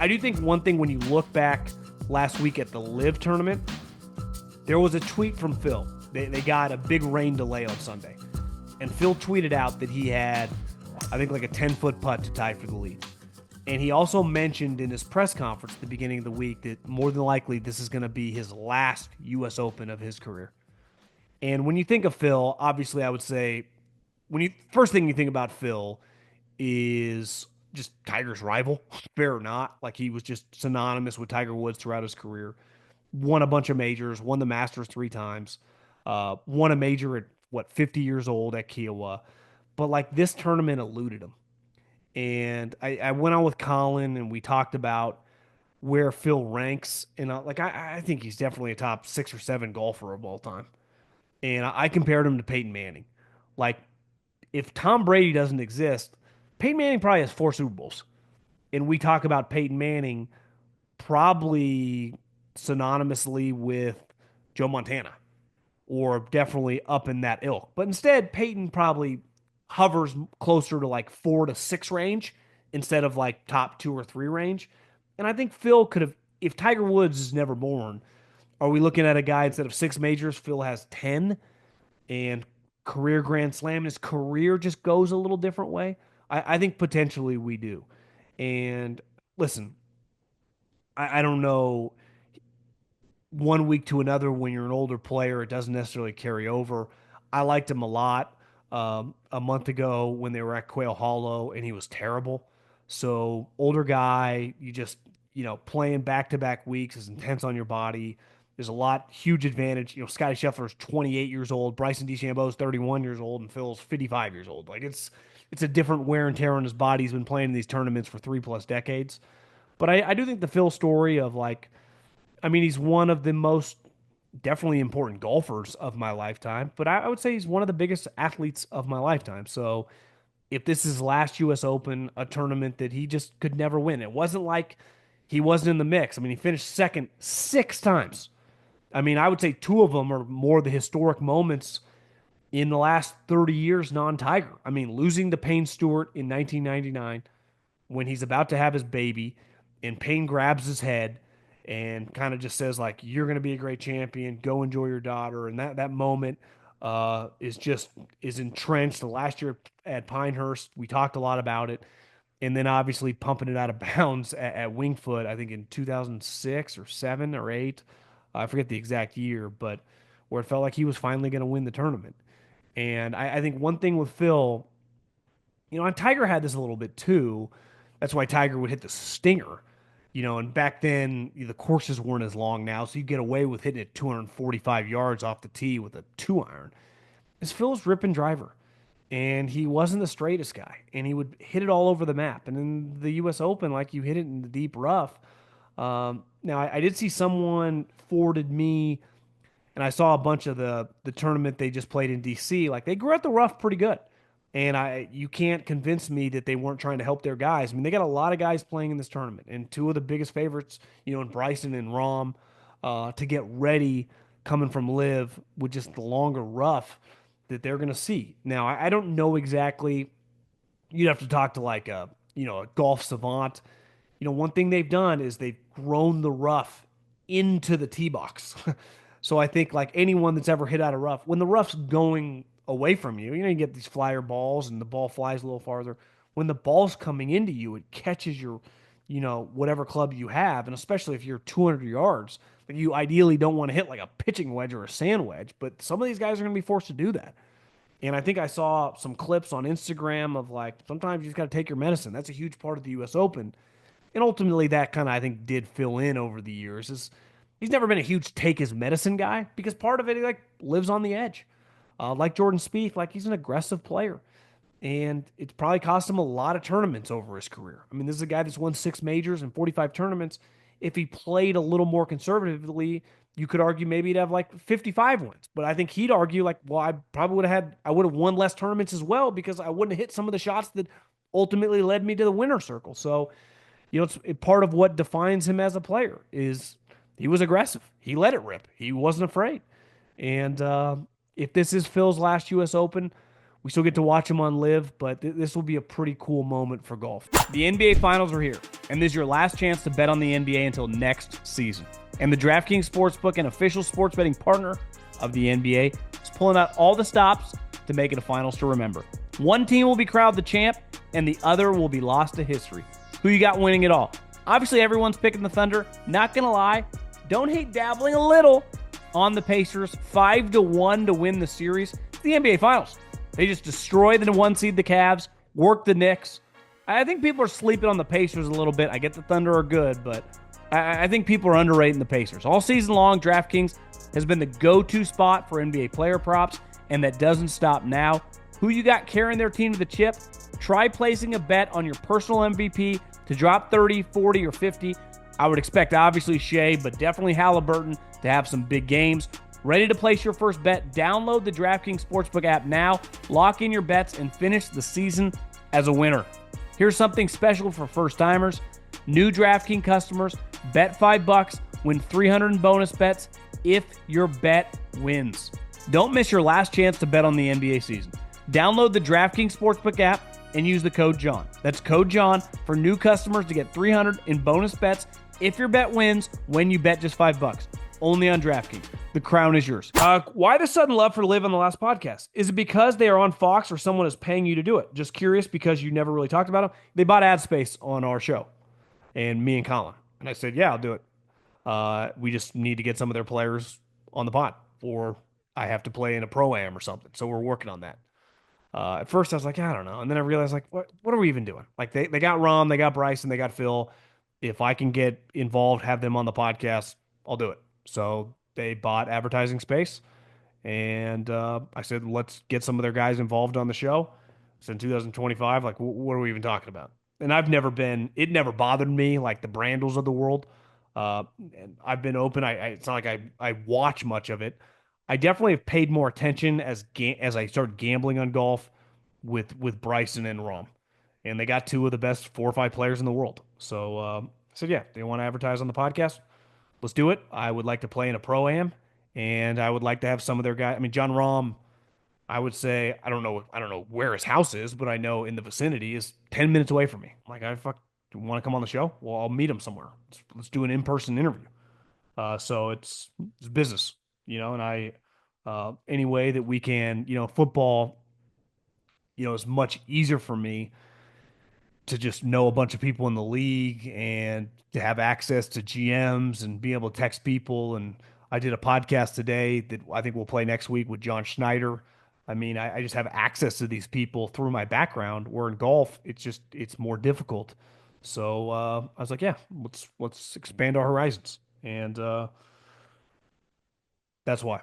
I do think one thing when you look back last week at the LIV tournament, there was a tweet from Phil. They got a big rain delay on Sunday. And Phil tweeted out that he had, I think, like a 10-foot putt to tie for the lead. And he also mentioned in his press conference at the beginning of the week that more than likely this is going to be his last U.S. Open of his career. And when you think of Phil, obviously I would say, first thing you think about Phil is just Tiger's rival, fair or not. Like he was just synonymous with Tiger Woods throughout his career. Won a bunch of majors, won the Masters 3 times, won a major at 50 years old at Kiowa. But like this tournament eluded him. And I went on with Colin and we talked about where Phil ranks. And I think he's definitely a top 6 or 7 golfer of all time. And I compared him to Peyton Manning. Like if Tom Brady doesn't exist, Peyton Manning probably has 4 Super Bowls. And we talk about Peyton Manning probably synonymously with Joe Montana or definitely up in that ilk. But instead, Peyton probably hovers closer to like 4 to 6 range instead of like top 2 or 3 range. And I think Phil could have, if Tiger Woods is never born, are we looking at a guy instead of 6 majors, Phil has 10 and career Grand Slam? His career just goes a little different way. I think potentially we do. And listen, I don't know one week to another when you're an older player, it doesn't necessarily carry over. I liked him a lot a month ago when they were at Quail Hollow and he was terrible. So older guy, you just, playing back-to-back weeks is intense on your body. There's a huge advantage. Scotty Scheffler's 28 years old, Bryson DeChambeau is 31 years old, and Phil's 55 years old. Like it's a different wear and tear on his body. He's been playing in these tournaments for 3+ decades. But I do think the Phil story of he's one of the most definitely important golfers of my lifetime, but I would say he's one of the biggest athletes of my lifetime. So if this is his last U.S. Open, a tournament that he just could never win, it wasn't like he wasn't in the mix. He finished second 6 times. I would say 2 of them are more the historic moments in the last 30 years non-Tiger. Losing to Payne Stewart in 1999 when he's about to have his baby and Payne grabs his head and kind of just says like, you're going to be a great champion, go enjoy your daughter. And that moment is entrenched. The last year at Pinehurst, we talked a lot about it. And then obviously pumping it out of bounds at Winged Foot, I think in 2006 or 7 or 8. I forget the exact year, but where it felt like he was finally going to win the tournament. And I think one thing with Phil, and Tiger had this a little bit too. That's why Tiger would hit the stinger, and back then the courses weren't as long now, so you get away with hitting it 245 yards off the tee with a 2-iron. Is Phil's rip and driver, and he wasn't the straightest guy, and he would hit it all over the map. And in the U.S. Open, like you hit it in the deep rough. Now I did see someone forwarded me, and I saw a bunch of the tournament they just played in D.C. Like they grew out the rough pretty good. And you can't convince me that they weren't trying to help their guys. They got a lot of guys playing in this tournament, and 2 of the biggest favorites, in Bryson and Rahm, to get ready coming from LIV with just the longer rough that they're going to see. Now, I don't know exactly. You'd have to talk to like a golf savant. One thing they've done is they've grown the rough into the tee box. So I think like anyone that's ever hit out of rough, when the rough's going away from you, you get these flyer balls and the ball flies a little farther. When the ball's coming into you, it catches your, whatever club you have. And especially if you're 200 yards, like you ideally don't want to hit like a pitching wedge or a sand wedge, but some of these guys are going to be forced to do that. And I think I saw some clips on Instagram of like, sometimes you just got to take your medicine. That's a huge part of the U.S. Open. And ultimately that kind of, I think, did fill in over the years. He's never been a huge take his medicine guy because part of it, he like lives on the edge. Like Jordan Spieth, like he's an aggressive player. And it's probably cost him a lot of tournaments over his career. This is a guy that's won 6 majors and 45 tournaments. If he played a little more conservatively, you could argue maybe he'd have like 55 wins. But I think he'd argue like, well, I would have won less tournaments as well because I wouldn't have hit some of the shots that ultimately led me to the winner's circle. So, it's part of what defines him as a player is he was aggressive. He let it rip. He wasn't afraid. And if this is Phil's last U.S. Open, We still get to watch them on LIV, but this will be a pretty cool moment for golf. The NBA Finals are here, and this is your last chance to bet on the NBA until next season. And the DraftKings Sportsbook, an official sports betting partner of the NBA, is pulling out all the stops to make it a finals to remember. One team will be crowned the champ, and the other will be lost to history. Who you got winning it all? Obviously, everyone's picking the Thunder. Not going to lie, don't hate dabbling a little on the Pacers. 5-1 to win the series. It's the NBA Finals. They just destroy the 1 seed, the Cavs, work the Knicks. I think people are sleeping on the Pacers a little bit. I get the Thunder are good, but I think people are underrating the Pacers. All season long, DraftKings has been the go-to spot for NBA player props, and that doesn't stop now. Who you got carrying their team to the chip? Try placing a bet on your personal MVP to drop 30, 40, or 50. I would expect, obviously, Shea, but definitely Halliburton to have some big games. Ready to place your first bet? Download the DraftKings Sportsbook app now. Lock in your bets and finish the season as a winner. Here's something special for first-timers. New DraftKings customers, bet $5, win $300 in bonus bets if your bet wins. Don't miss your last chance to bet on the NBA season. Download the DraftKings Sportsbook app and use the code JOHN. That's code JOHN for new customers to get $300 in bonus bets if your bet wins when you bet just $5. Only on DraftKings. The crown is yours. Why the sudden love for LIV on the last podcast? Is it because they are on Fox or someone is paying you to do it? Just curious because you never really talked about them. They bought ad space on our show, and me and Colin. And I said, yeah, I'll do it. We just need to get some of their players on the pod, or I have to play in a pro-am or something. So we're working on that. At first, I was like, I don't know. And then I realized, like, what are we even doing? Like, they got Rom, they got Bryson, they got Phil. If I can get involved, have them on the podcast, I'll do it. So they bought advertising space. And I said, let's get some of their guys involved on the show. So in 2025, like, what are we even talking about? And it never bothered me, like the Brandles of the world. And I've been open. It's not like I watch much of it. I definitely have paid more attention as I started gambling on golf with Bryson and Rom, and they got 2 of the best 4 or 5 players in the world. So I said, yeah, they want to advertise on the podcast. Let's do it. I would like to play in a pro-am, and I would like to have some of their guys. I mean, John Rom, I would say I don't know where his house is, but I know in the vicinity is 10 minutes away from me. I'm like, do you want to come on the show? Well, I'll meet him somewhere. Let's do an in-person interview. So it's business. And any way that we can, football, is much easier for me to just know a bunch of people in the league and to have access to GMs and be able to text people. And I did a podcast today that I think we'll play next week with John Schneider. I mean, I just have access to these people through my background, where in golf, it's more difficult. So I was like, yeah, let's expand our horizons. And that's why.